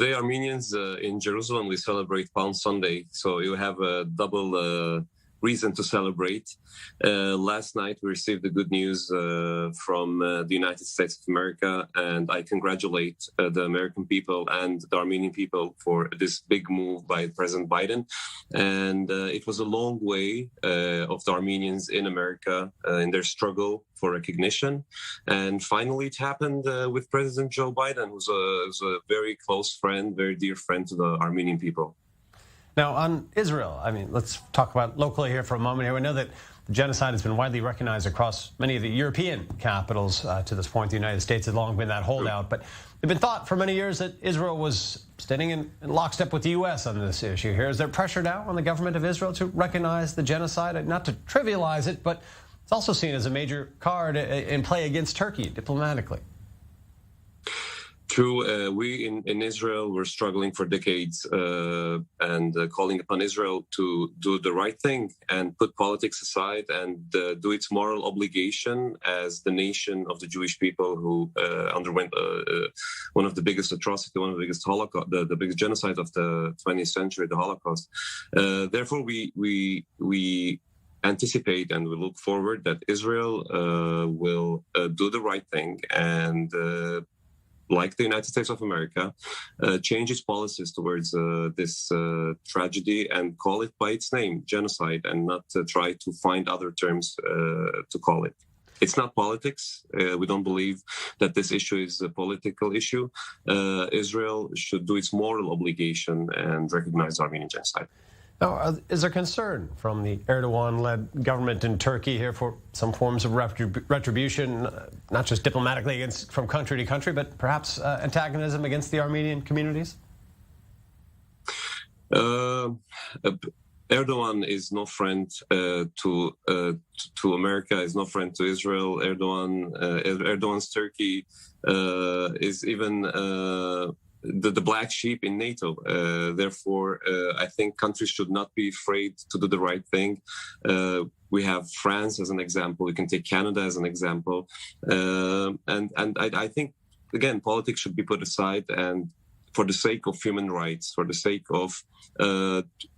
The Armenians in Jerusalem, we celebrate Palm Sunday, so you have a double reason to celebrate. Last night, we received the good news from the United States of America, and I congratulate the American people and the Armenian people for this big move by President Biden. And it was a long way of the Armenians in America in their struggle for recognition. And finally, it happened with President Joe Biden, who's a very close friend, very dear friend to the Armenian people. Now, on Israel, I mean, let's talk about locally here for a moment here. We know that the genocide has been widely recognized across many of the European capitals to this point. The United States has long been that holdout. But it's been thought for many years that Israel was standing in lockstep with the U.S. on this issue here. Is there pressure now on the government of Israel to recognize the genocide? Not to trivialize it, but it's also seen as a major card in play against Turkey diplomatically. True. We in Israel were struggling for decades and calling upon Israel to do the right thing and put politics aside and do its moral obligation as the nation of the Jewish people who underwent one of the biggest atrocities, one of the biggest Holocaust, the biggest genocide of the 20th century, the Holocaust. Therefore, we anticipate and we look forward that Israel will do the right thing and like the United States of America, change its policies towards this tragedy and call it by its name, genocide, and not try to find other terms to call it. It's not politics. We don't believe that this issue is a political issue. Israel should do its moral obligation and recognize the Armenian genocide. Now, is there concern from the Erdogan-led government in Turkey here for some forms of retribution, not just diplomatically from country to country, but perhaps antagonism against the Armenian communities? Erdogan is no friend to America, is no friend to Israel. Erdogan's Turkey is even the black sheep in NATO. Therefore, I think countries should not be afraid to do the right thing. We have France as an example. We can take Canada as an example. And I think, again, politics should be put aside, and for the sake of human rights, for the sake of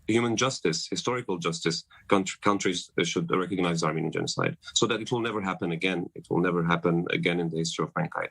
human justice, historical justice, countries should recognize the Armenian genocide so that it will never happen again. It will never happen again in the history of mankind.